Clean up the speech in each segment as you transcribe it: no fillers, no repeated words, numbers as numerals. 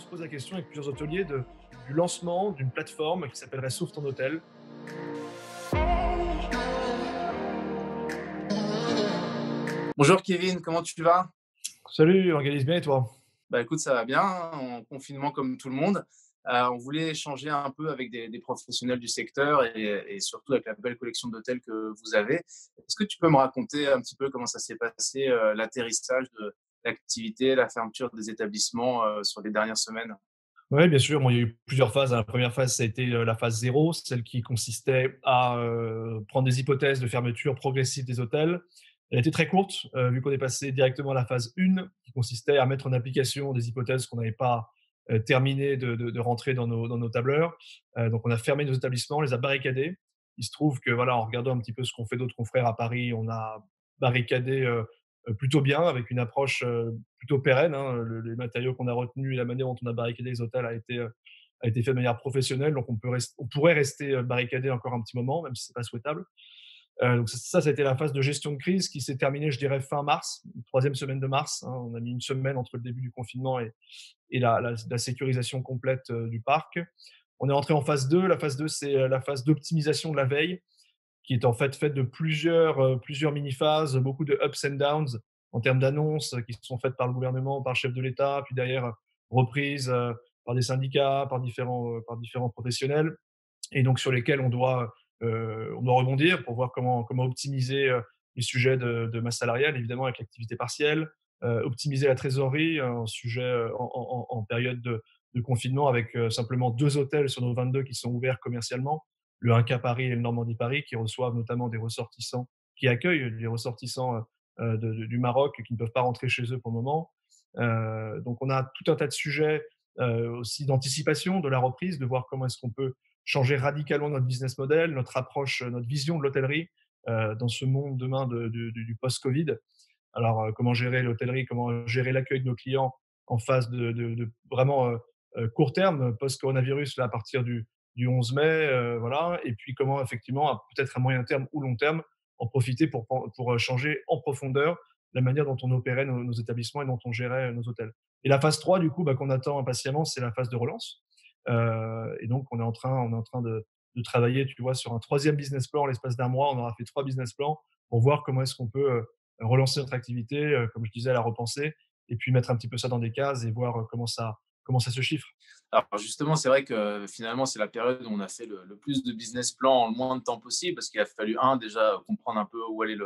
se pose la question avec plusieurs hôteliers du lancement d'une plateforme qui s'appellerait Sauve ton hôtel. Bonjour Kevin, comment tu vas? Salut, organise bien et toi? Bah écoute, ça va bien, hein, en confinement comme tout le monde. On voulait échanger un peu avec des professionnels du secteur et surtout avec la belle collection d'hôtels que vous avez. Est-ce que tu peux me raconter un petit peu comment ça s'est passé, l'atterrissage de l'activité, la fermeture des établissements, sur les dernières semaines? Oui, bien sûr. Bon, il y a eu plusieurs phases. La première phase, ça a été la phase zéro, celle qui consistait à prendre des hypothèses de fermeture progressive des hôtels. Elle a été très courte, vu qu'on est passé directement à la phase 1, qui consistait à mettre en application des hypothèses qu'on n'avait pas terminé de rentrer dans nos tableurs. Donc, on a fermé nos établissements, on les a barricadés. Il se trouve que, voilà, en regardant un petit peu ce qu'ont fait d'autres confrères à Paris, on a barricadé plutôt bien, avec une approche plutôt pérenne, hein. Les matériaux qu'on a retenus et la manière dont on a barricadé les hôtels a été fait de manière professionnelle. Donc on pourrait rester barricadé encore un petit moment, même si c'est pas souhaitable. Donc ça a été la phase de gestion de crise qui s'est terminée, je dirais, fin mars, troisième semaine de mars, hein. On a mis une semaine entre le début du confinement et la sécurisation complète du parc. On est entré en phase 2. La phase 2, c'est la phase d'optimisation de la veille, qui est en fait faite de plusieurs mini-phases, beaucoup de ups and downs en termes d'annonces qui sont faites par le gouvernement, par le chef de l'État, puis derrière reprises par des syndicats, par différents professionnels, et donc sur lesquels on doit rebondir pour voir comment optimiser les sujets de masse salariale, évidemment avec l'activité partielle, optimiser la trésorerie, un sujet en période de confinement avec simplement 2 hôtels sur nos 22 qui sont ouverts commercialement, le Inca Paris et le Normandie Paris, qui reçoivent notamment des ressortissants, qui accueillent les ressortissants du Maroc qui ne peuvent pas rentrer chez eux pour le moment. Donc on a tout un tas de sujets aussi d'anticipation de la reprise, de voir comment est-ce qu'on peut changer radicalement notre business model, notre approche, notre vision de l'hôtellerie dans ce monde demain du post-Covid. Alors, comment gérer l'hôtellerie, comment gérer l'accueil de nos clients en phase de vraiment court terme, post-coronavirus, là, à partir du 11 mai, voilà. Et puis, comment, effectivement, peut-être à moyen terme ou long terme, en profiter pour changer en profondeur la manière dont on opérait nos établissements et dont on gérait nos hôtels. Et la phase 3, du coup, qu'on attend impatiemment, c'est la phase de relance. Et donc, on est en train de travailler, tu vois, sur un troisième business plan en l'espace d'un mois. On aura fait 3 business plans pour voir comment est-ce qu'on peut relancer notre activité, comme je disais, la repenser, et puis mettre un petit peu ça dans des cases et voir comment ça se chiffre. Alors justement, c'est vrai que finalement, c'est la période où on a fait le plus de business plans en le moins de temps possible parce qu'il a fallu, un, déjà comprendre un peu où allait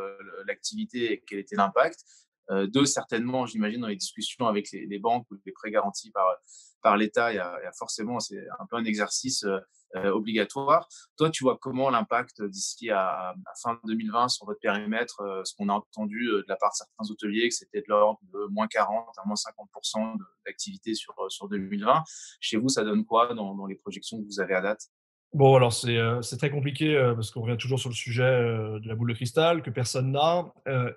l'activité et quel était l'impact. Deux, certainement, j'imagine, dans les discussions avec les banques ou les prêts garantis par l'État, il y a forcément, c'est un peu un exercice obligatoire. Toi, tu vois comment l'impact d'ici à fin 2020 sur votre périmètre, ce qu'on a entendu de la part de certains hôteliers, que c'était de l'ordre de moins 40 à moins 50% d'activité sur 2020. Chez vous, ça donne quoi dans les projections que vous avez à date? Bon, alors c'est très compliqué, parce qu'on revient toujours sur le sujet de la boule de cristal que personne n'a,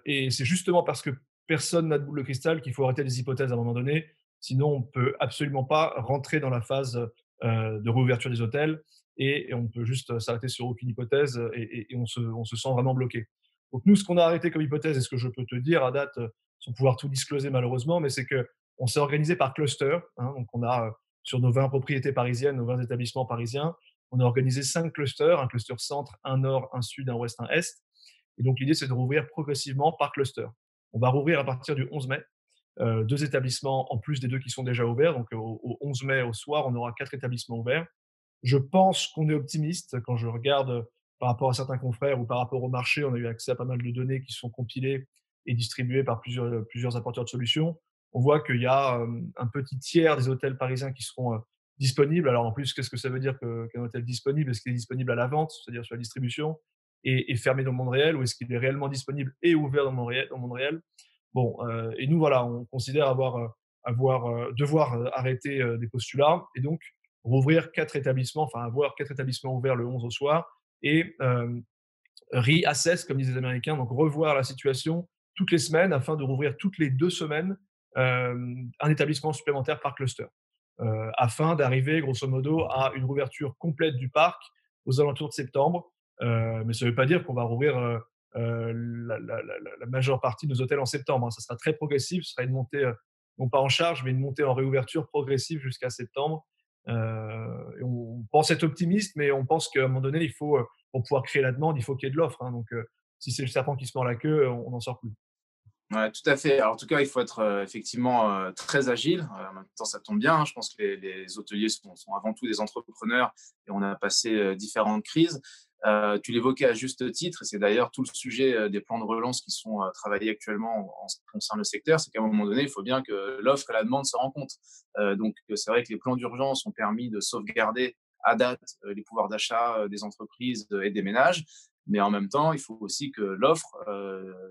et c'est justement parce que personne n'a de boule de cristal qu'il faut arrêter les hypothèses à un moment donné. Sinon, on peut absolument pas rentrer dans la phase de réouverture des hôtels, et on peut juste s'arrêter sur aucune hypothèse, et on se sent vraiment bloqué. Donc nous, ce qu'on a arrêté comme hypothèse, et ce que je peux te dire à date, sans pouvoir tout discloser malheureusement, mais c'est qu'on s'est organisé par cluster, hein. Donc on a, sur nos 20 propriétés parisiennes, nos 20 établissements parisiens, on a organisé 5 clusters, un cluster centre, un nord, un sud, un ouest, un est. Et donc l'idée, c'est de rouvrir progressivement par cluster. On va rouvrir à partir du 11 mai 2 établissements en plus des 2 qui sont déjà ouverts. Donc au 11 mai au soir, on aura 4 établissements ouverts. Je pense qu'on est optimiste quand je regarde par rapport à certains confrères ou par rapport au marché. On a eu accès à pas mal de données qui sont compilées et distribuées par plusieurs apporteurs de solutions. On voit qu'il y a un petit tiers des hôtels parisiens qui seront disponibles. Alors en plus, qu'est-ce que ça veut dire qu'un hôtel disponible? Est-ce qu'il est disponible à la vente, c'est-à-dire sur la distribution, et fermé dans le monde réel, ou est-ce qu'il est réellement disponible et ouvert dans le monde réel? Bon, et nous, voilà, on considère devoir arrêter des postulats, et donc rouvrir 4 établissements, enfin avoir 4 établissements ouverts le 11 au soir, et reassess, comme disent les Américains, donc revoir la situation toutes les semaines afin de rouvrir toutes les 2 semaines un établissement supplémentaire par cluster, afin d'arriver grosso modo à une rouverture complète du parc aux alentours de septembre. Mais ça ne veut pas dire qu'on va rouvrir la majeure partie de nos hôtels en septembre, hein. Ça sera très progressif, ce sera une montée non pas en charge, mais une montée en réouverture progressive jusqu'à septembre. Et on pense être optimiste, mais on pense qu'à un moment donné, pour pouvoir créer la demande, il faut qu'il y ait de l'offre, hein. Donc, si c'est le serpent qui se mord la queue, on n'en sort plus. Ouais, tout à fait. Alors, en tout cas, il faut être effectivement très agile. En même temps, ça tombe bien, hein. Je pense que les hôteliers sont avant tout des entrepreneurs et on a passé différentes crises. Tu l'évoquais à juste titre, et c'est d'ailleurs tout le sujet des plans de relance qui sont travaillés actuellement en ce qui concerne le secteur, c'est qu'à un moment donné, il faut bien que l'offre et la demande se rencontrent. Donc, c'est vrai que les plans d'urgence ont permis de sauvegarder à date les pouvoirs d'achat des entreprises et des ménages. Mais en même temps, il faut aussi que l'offre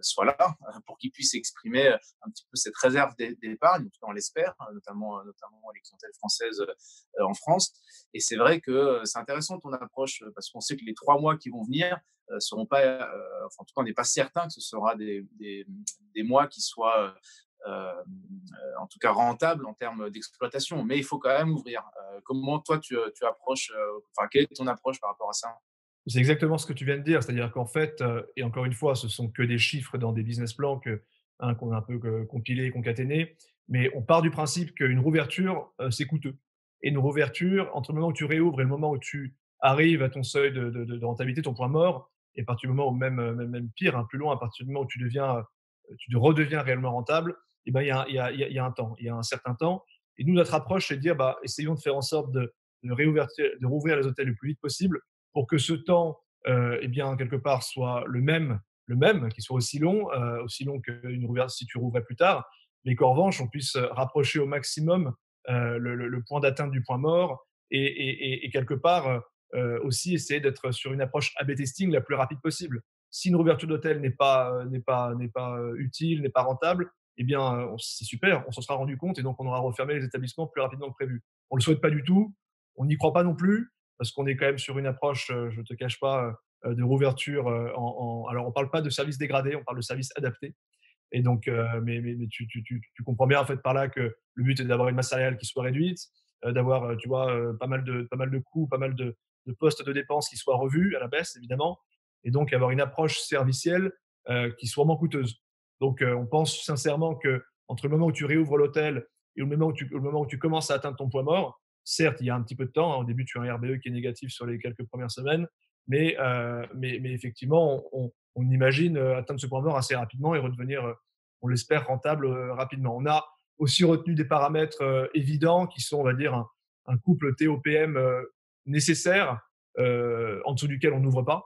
soit là pour qu'ils puissent exprimer un petit peu cette réserve d'épargne, en tout cas on l'espère, hein, notamment les clientèles françaises en France. Et c'est vrai que c'est intéressant ton approche parce qu'on sait que les 3 mois qui vont venir seront pas, enfin, en tout cas on n'est pas certain que ce sera des mois qui soient en tout cas rentables en termes d'exploitation. Mais il faut quand même ouvrir. Comment toi tu approches, enfin quelle est ton approche par rapport à ça? C'est exactement ce que tu viens de dire. C'est-à-dire qu'en fait, et encore une fois, ce sont que des chiffres dans des business plans hein, qu'on a un peu compilés et concaténés. Mais on part du principe qu'une rouverture, c'est coûteux. Et une rouverture, entre le moment où tu réouvres et le moment où tu arrives à ton seuil de rentabilité, ton point mort, et à partir du moment où même pire, hein, plus loin, à partir du moment où tu redeviens réellement rentable, et ben, il y a un temps, il y a un certain temps. Et nous, notre approche, c'est de dire, bah, essayons de faire en sorte de rouvrir les hôtels le plus vite possible pour que ce temps, eh bien, quelque part, soit le même, qu'il soit aussi long qu'une rouverture si tu rouvrais plus tard, mais qu'en revanche, on puisse rapprocher au maximum le point d'atteinte du point mort et quelque part aussi essayer d'être sur une approche A/B testing la plus rapide possible. Si une rouverture d'hôtel n'est pas utile, n'est pas rentable, eh bien, c'est super, on s'en sera rendu compte et donc on aura refermé les établissements plus rapidement que prévu. On le souhaite pas du tout, on n'y croit pas non plus, parce qu'on est quand même sur une approche, je ne te cache pas, de rouverture, alors on ne parle pas de services dégradés, on parle de services adaptés. Et donc, mais tu comprends bien en fait par là que le but est d'avoir une masse salariale qui soit réduite, d'avoir, tu vois, pas mal de coûts, pas mal de postes de dépenses qui soient revus à la baisse évidemment, et donc avoir une approche servicielle, qui soit moins coûteuse. Donc, on pense sincèrement que entre le moment où tu réouvres l'hôtel et le moment où tu commences à atteindre ton point mort, certes, il y a un petit peu de temps, hein. Au début, tu as un RBE qui est négatif sur les quelques premières semaines, mais effectivement, on imagine atteindre ce point mort assez rapidement et redevenir, on l'espère, rentable rapidement. On a aussi retenu des paramètres évidents qui sont, on va dire, un couple TOPM nécessaire, en dessous duquel on n'ouvre pas,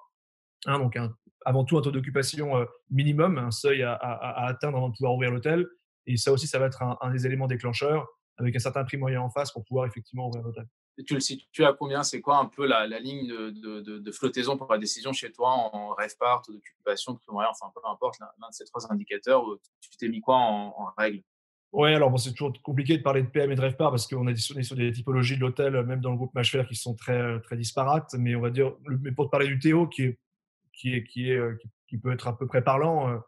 hein. Donc, avant tout, un taux d'occupation minimum, un seuil à atteindre avant de pouvoir ouvrir l'hôtel. Et ça aussi, ça va être un des éléments déclencheurs, avec un certain prix moyen en face pour pouvoir effectivement ouvrir l'hôtel. Et tu le situes à combien? C'est quoi un peu la ligne de flottaison pour la décision chez toi en RevPAR, taux d'occupation, prix moyen, enfin peu importe l'un de ces 3 indicateurs, tu t'es mis quoi en règle? Ouais, alors bon, c'est toujours compliqué de parler de PM et de RevPAR parce qu'on on est sur des typologies de l'hôtel, même dans le groupe Machfer, qui sont très disparates. Mais on va dire, mais pour te parler du Théo, qui peut être à peu près parlant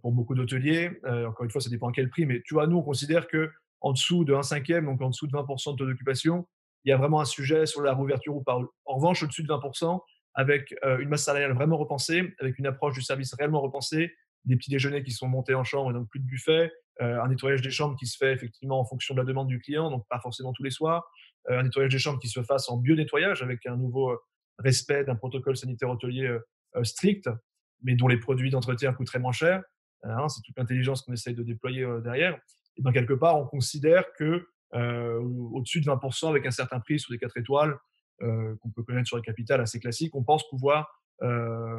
pour beaucoup d'hôteliers. Encore une fois, ça dépend à quel prix. Mais tu vois, nous, on considère que en dessous de 1/5, donc en dessous de 20% de taux d'occupation, il y a vraiment un sujet sur la réouverture ou pas. En revanche, au-dessus de 20%, avec une masse salariale vraiment repensée, avec une approche du service réellement repensée, des petits déjeuners qui sont montés en chambre et donc plus de buffet, un nettoyage des chambres qui se fait effectivement en fonction de la demande du client, donc pas forcément tous les soirs, un nettoyage des chambres qui se fasse en bio-nettoyage avec un nouveau respect d'un protocole sanitaire hôtelier strict, mais dont les produits d'entretien coûteraient moins cher, hein, c'est toute l'intelligence qu'on essaye de déployer derrière. Et ben quelque part, on considère que au-dessus de 20%, avec un certain prix sur les 4 étoiles, qu'on peut connaître sur les capitales assez classiques, on pense pouvoir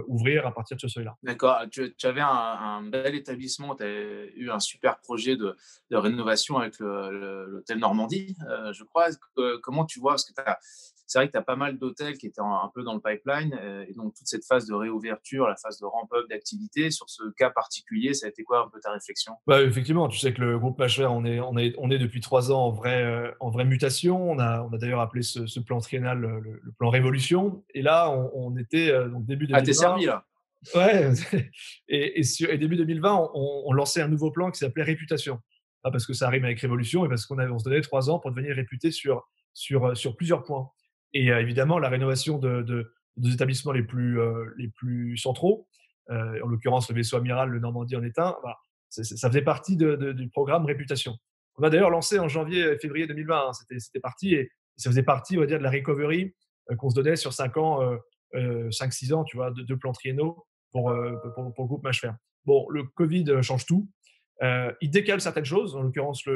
ouvrir à partir de ce seuil-là. D'accord, tu avais un bel établissement, tu as eu un super projet de rénovation avec l'hôtel Normandie, je crois. Comment tu vois? Parce que c'est vrai que tu as pas mal d'hôtels qui étaient un peu dans le pipeline, et donc toute cette phase de réouverture, la phase de ramp-up d'activité. Sur ce cas particulier, ça a été quoi un peu ta réflexion? Bah, effectivement, tu sais que le groupe Machfer, on est depuis 3 ans en vraie mutation. On a d'ailleurs appelé ce plan triennal le plan Révolution. Et là, on était donc début Ah, tu es 2020. servi là? Ouais, et début 2020, on lançait un nouveau plan qui s'appelait Réputation. Pas parce que ça rime avec révolution, mais parce on se donnait 3 ans pour devenir réputé sur plusieurs points. Et évidemment, la rénovation des établissements les plus centraux, en l'occurrence le vaisseau amiral, le Normandie en est un, bah, ça faisait partie du programme Réputation. On a d'ailleurs lancé en janvier, février 2020, hein. C'était parti et ça faisait partie, on va dire, de la recovery qu'on se donnait sur 5 ans, 5-6 ans, tu vois, de plans triennaux pour le groupe Mâche-Fer. Bon, le Covid change tout. Il décale certaines choses. En l'occurrence, tu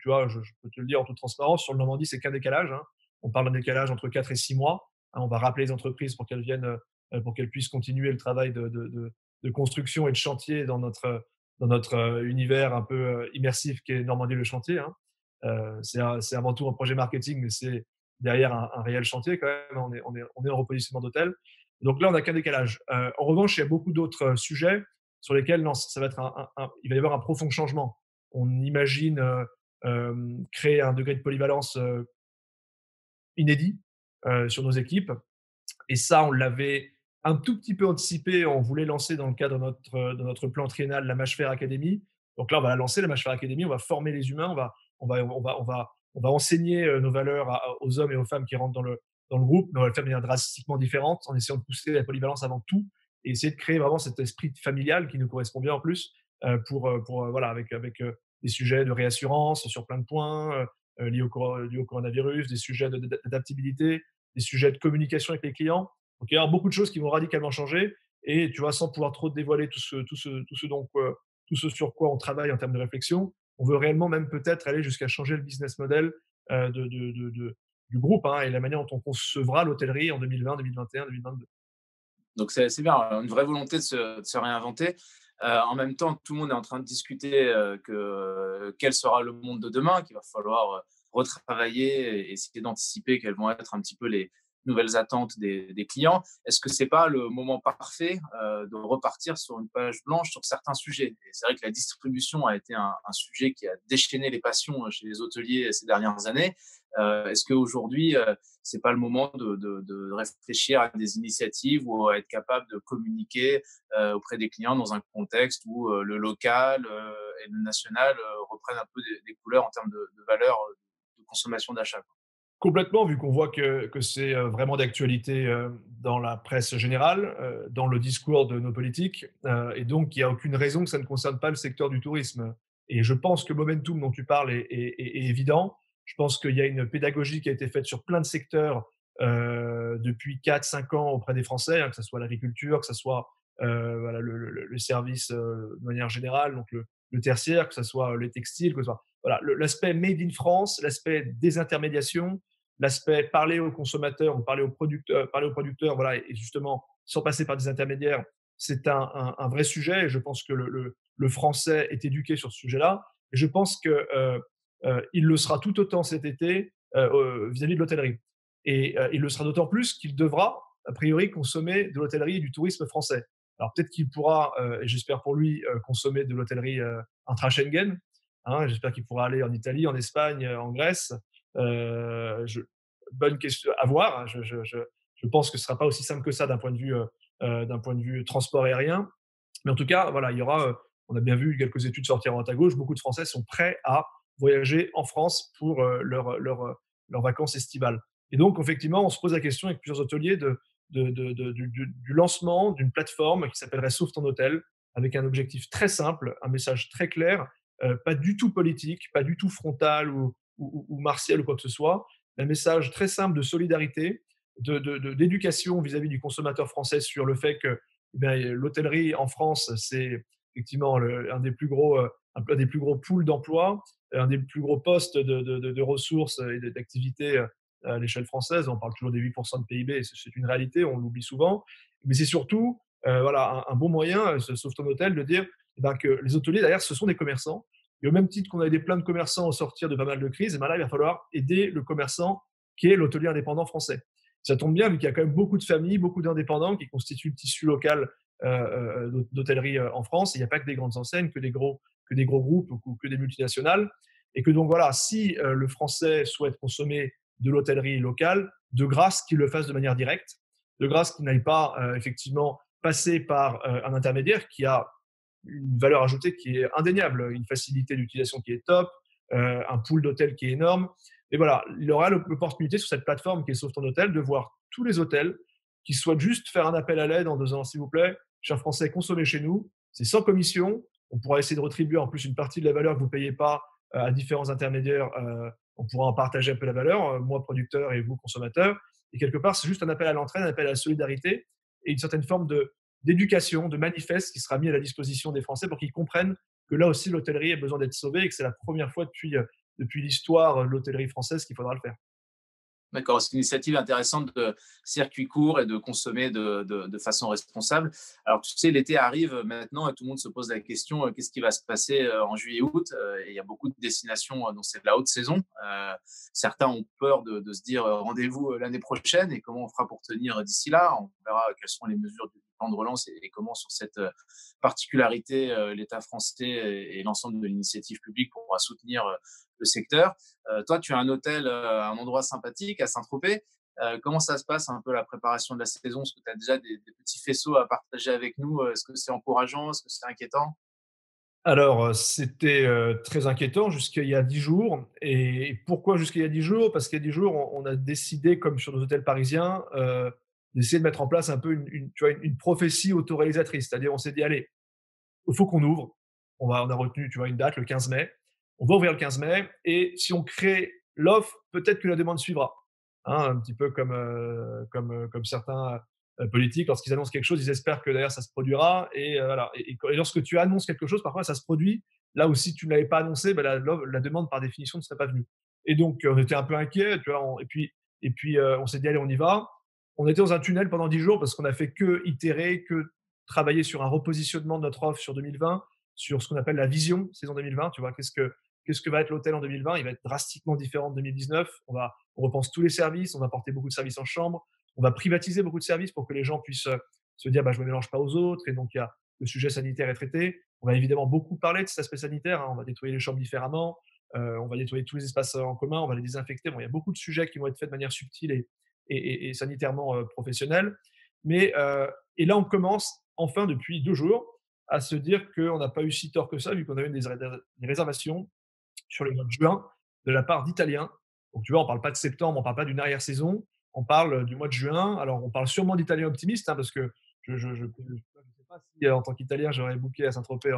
vois, je peux te le dire en toute transparence, sur le Normandie, c'est qu'un décalage, hein. On parle d'un décalage entre 4 et 6 mois, hein. On va rappeler les entreprises pour qu'elles puissent continuer le travail de construction et de chantier dans notre univers un peu immersif qui est Normandie le chantier, hein. C'est avant tout un projet marketing, mais c'est derrière un réel chantier quand même. On est en repositionnement d'hôtel. Donc là, on n'a qu'un décalage. En revanche, il y a beaucoup d'autres sujets sur lesquels non, ça va être il va y avoir un profond changement. On imagine créer un degré de polyvalence inédit sur nos équipes. Et ça, on l'avait un tout petit peu anticipé. On voulait lancer dans le cadre de notre plan triennal la Mâche-Fer Academy. Donc là, on va la lancer, la Mâche-Fer Academy. On va former les humains. On va enseigner nos valeurs aux hommes et aux femmes qui rentrent dans le groupe, mais on va le faire de manière drastiquement différente, en essayant de pousser la polyvalence avant tout et essayer de créer vraiment cet esprit familial qui nous correspond bien en plus, voilà, avec des sujets de réassurance sur plein de points liés au coronavirus, des sujets d'adaptabilité, des sujets de communication avec les clients. Donc, il va y avoir beaucoup de choses qui vont radicalement changer et tu vois, sans pouvoir trop te dévoiler tout ce sur quoi on travaille en termes de réflexion, on veut réellement même peut-être aller jusqu'à changer le business model du groupe, hein, et la manière dont on concevra l'hôtellerie en 2020, 2021, 2022. Donc c'est bien, une vraie volonté de se réinventer. En même temps, tout le monde est en train de discuter quel sera le monde de demain, qu'il va falloir retravailler et essayer d'anticiper quelles vont être un petit peu les nouvelles attentes des clients. Est-ce que c'est pas le moment parfait de repartir sur une page blanche sur certains sujets? Et c'est vrai que la distribution a été un sujet qui a déchaîné les passions chez les hôteliers ces dernières années. Est-ce qu'aujourd'hui, c'est pas le moment de réfléchir à des initiatives ou à être capable de communiquer auprès des clients dans un contexte où le local et le national reprennent un peu des couleurs en termes de valeur de consommation d'achat, quoi. Complètement, vu qu'on voit que c'est vraiment d'actualité dans la presse générale, dans le discours de nos politiques, et donc il n'y a aucune raison que ça ne concerne pas le secteur du tourisme. Et je pense que le momentum dont tu parles est évident. Je pense qu'il y a une pédagogie qui a été faite sur plein de secteurs depuis 4-5 ans auprès des Français, hein, que ce soit l'agriculture, que ce soit voilà, le service de manière générale, donc le tertiaire, que ce soit les textiles, que ce soit voilà, l'aspect made in France, l'aspect désintermédiation, l'aspect parler aux consommateurs ou parler aux producteurs, voilà, et justement sans passer par des intermédiaires, c'est un vrai sujet. Et je pense que le français est éduqué sur ce sujet-là. Et je pense que il le sera tout autant cet été vis-à-vis de l'hôtellerie. Et il le sera d'autant plus qu'il devra, a priori, consommer de l'hôtellerie et du tourisme français. Alors peut-être qu'il pourra, et j'espère pour lui, consommer de l'hôtellerie intra-Schengen. Hein, j'espère qu'il pourra aller en Italie, en Espagne, en Grèce. Bonne question à voir, hein. Je pense que ce ne sera pas aussi simple que ça d'un point de vue transport aérien. Mais en tout cas, voilà, il y aura, on a bien vu quelques études sortir à droite à gauche, beaucoup de Français sont prêts à voyager en France pour leurs vacances estivales. Et donc, effectivement, on se pose la question avec plusieurs hôteliers du lancement d'une plateforme qui s'appellerait Sauve ton hôtel, avec un objectif très simple, un message très clair, pas du tout politique, pas du tout frontal ou martial ou quoi que ce soit, un message très simple de solidarité, d'éducation vis-à-vis du consommateur français sur le fait que l'hôtellerie en France, c'est effectivement un des plus gros, un des plus gros pools d'emploi, un des plus gros postes de ressources et d'activités à l'échelle française. On parle toujours des 8% de PIB, c'est une réalité, on l'oublie souvent. Mais c'est surtout voilà, un bon moyen, sauf ton hôtel, de dire que les hôteliers, derrière, ce sont des commerçants. Et au même titre qu'on a aidé plein de commerçants au sortir de pas mal de crises, et là, il va falloir aider le commerçant qui est l'hôtelier indépendant français. Ça tombe bien, vu qu'il y a quand même beaucoup de familles, beaucoup d'indépendants qui constituent le tissu local d'hôtellerie en France. Il n'y a pas que des grandes enseignes, que des gros groupes ou que des multinationales. Et que donc voilà, si le Français souhaite consommer de l'hôtellerie locale, de grâce qu'il le fasse de manière directe, de grâce qu'il n'aille pas effectivement passer par un intermédiaire qui a une valeur ajoutée qui est indéniable, une facilité d'utilisation qui est top, un pool d'hôtels qui est énorme. Et voilà, il aura l'opportunité sur cette plateforme qui est Sauve ton hôtel de voir tous les hôtels qui souhaitent juste faire un appel à l'aide en disant s'il vous plaît, chers Français, consommez chez nous, c'est sans commission. On pourra essayer de retribuer en plus une partie de la valeur que vous ne payez pas à différents intermédiaires, on pourra en partager un peu la valeur, moi producteur et vous consommateur. Et quelque part, c'est juste un appel à l'entraide, un appel à la solidarité et une certaine forme d'éducation, de manifeste qui sera mis à la disposition des Français pour qu'ils comprennent que là aussi l'hôtellerie a besoin d'être sauvée et que c'est la première fois depuis l'histoire de l'hôtellerie française qu'il faudra le faire. D'accord, c'est une initiative intéressante de circuit court et de consommer de façon responsable. Alors, tu sais, l'été arrive maintenant et tout le monde se pose la question, qu'est-ce qui va se passer en juillet-août? Et il y a beaucoup de destinations dont c'est de la haute saison. Certains ont peur de se dire rendez-vous l'année prochaine et comment on fera pour tenir d'ici là. On verra quelles sont les mesures du plan de relance et comment sur cette particularité l'État français et l'ensemble de l'initiative publique pourra soutenir le secteur. Toi, tu as un hôtel, un endroit sympathique à Saint-Tropez. Comment ça se passe un peu la préparation de la saison? Est-ce que tu as déjà des petits faisceaux à partager avec nous? Est-ce que c'est encourageant? Est-ce que c'est inquiétant? Alors, c'était, très inquiétant jusqu'à il y a 10 jours. Et pourquoi jusqu'à il y a 10 jours? Parce qu'il y a 10 jours, on a décidé, comme sur nos hôtels parisiens, d'essayer de mettre en place un peu tu vois, une prophétie autoréalisatrice. C'est-à-dire, on s'est dit: «Allez, il faut qu'on ouvre». On a retenu, tu vois, une date, le 15 mai. On va ouvrir le 15 mai et si on crée l'offre, peut-être que la demande suivra. Hein, un petit peu comme certains, politiques, lorsqu'ils annoncent quelque chose, ils espèrent que derrière ça se produira et voilà et lorsque tu annonces quelque chose, parfois ça se produit. Là où si tu ne l'avais pas annoncé, bah, la demande par définition ne serait pas venue et donc on était un peu inquiets, tu vois? On s'est dit: «Allez, on y va». On était dans un tunnel pendant 10 jours parce qu'on a fait que itérer, que travailler sur un repositionnement de notre offre sur 2020, sur ce qu'on appelle la vision saison 2020. Tu vois, qu'est-ce que va être l'hôtel en 2020? Il va être drastiquement différent de 2019. On repense tous les services, on va porter beaucoup de services en chambre, on va privatiser beaucoup de services pour que les gens puissent se dire bah, je ne me mélange pas aux autres. Et donc, le sujet sanitaire est traité. On va évidemment beaucoup parler de cet aspect sanitaire. Hein. On va nettoyer les chambres différemment. On va nettoyer tous les espaces en commun. On va les désinfecter. Bon, il y a beaucoup de sujets qui vont être faits de manière subtile et sanitairement professionnelle. Mais, et là, on commence enfin depuis 2 jours à se dire qu'on n'a pas eu si tort que ça, vu qu'on a eu des réservations sur le mois de juin de la part d'Italiens. Donc tu vois, on ne parle pas de septembre, on ne parle pas d'une arrière-saison, on parle du mois de juin. Alors on parle sûrement d'Italiens optimistes, hein, parce que je ne sais pas si en tant qu'Italien j'aurais booké à Saint-Tropez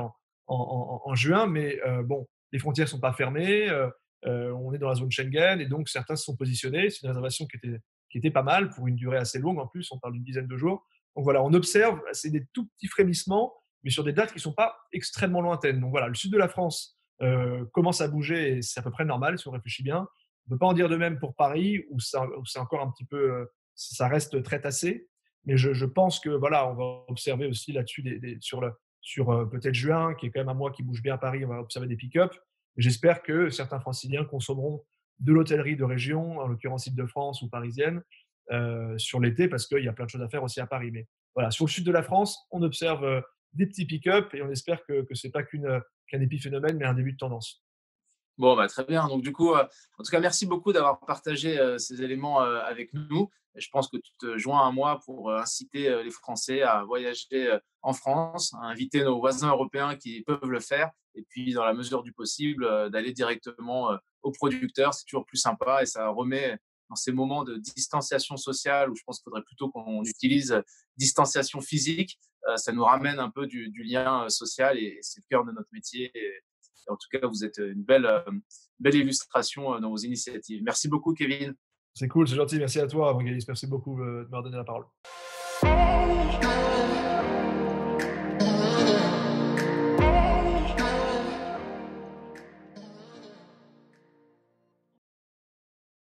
en juin, mais bon, les frontières ne sont pas fermées, on est dans la zone Schengen et donc certains se sont positionnés. C'est une réservation qui était pas mal pour une durée assez longue en plus, on parle d'une dizaine de jours. Donc voilà, on observe, c'est des tout petits frémissements, mais sur des dates qui ne sont pas extrêmement lointaines. Donc voilà, le sud de la France commence à bouger et c'est à peu près normal si on réfléchit bien. On ne peut pas en dire de même pour Paris où c'est encore un petit peu, ça reste très tassé. Mais je pense que voilà, on va observer aussi là-dessus sur peut-être juin, qui est quand même un mois qui bouge bien à Paris, on va observer des pick-up. J'espère que certains Franciliens consommeront de l'hôtellerie de région, en l'occurrence Île-de-France ou parisienne, sur l'été, parce qu'il y a plein de choses à faire aussi à Paris. Mais voilà, sur le sud de la France, on observe des petits pick-up et on espère que ce n'est pas qu'un épiphénomène, mais un début de tendance. Bon, bah, très bien. Donc du coup, en tout cas, merci beaucoup d'avoir partagé, ces éléments, avec nous. Et je pense que tu te joins à moi pour, inciter, les Français à voyager, en France, à inviter nos voisins européens qui peuvent le faire et puis dans la mesure du possible, d'aller directement, aux producteurs. C'est toujours plus sympa et ça remet dans ces moments de distanciation sociale où je pense qu'il faudrait plutôt qu'on utilise, distanciation physique, ça nous ramène un peu du lien, social et c'est le cœur de notre métier. En tout cas, vous êtes une belle illustration dans vos initiatives. Merci beaucoup, Kevin. C'est cool, c'est gentil. Merci à toi, Evangelis. Merci beaucoup de m'avoir donné la parole.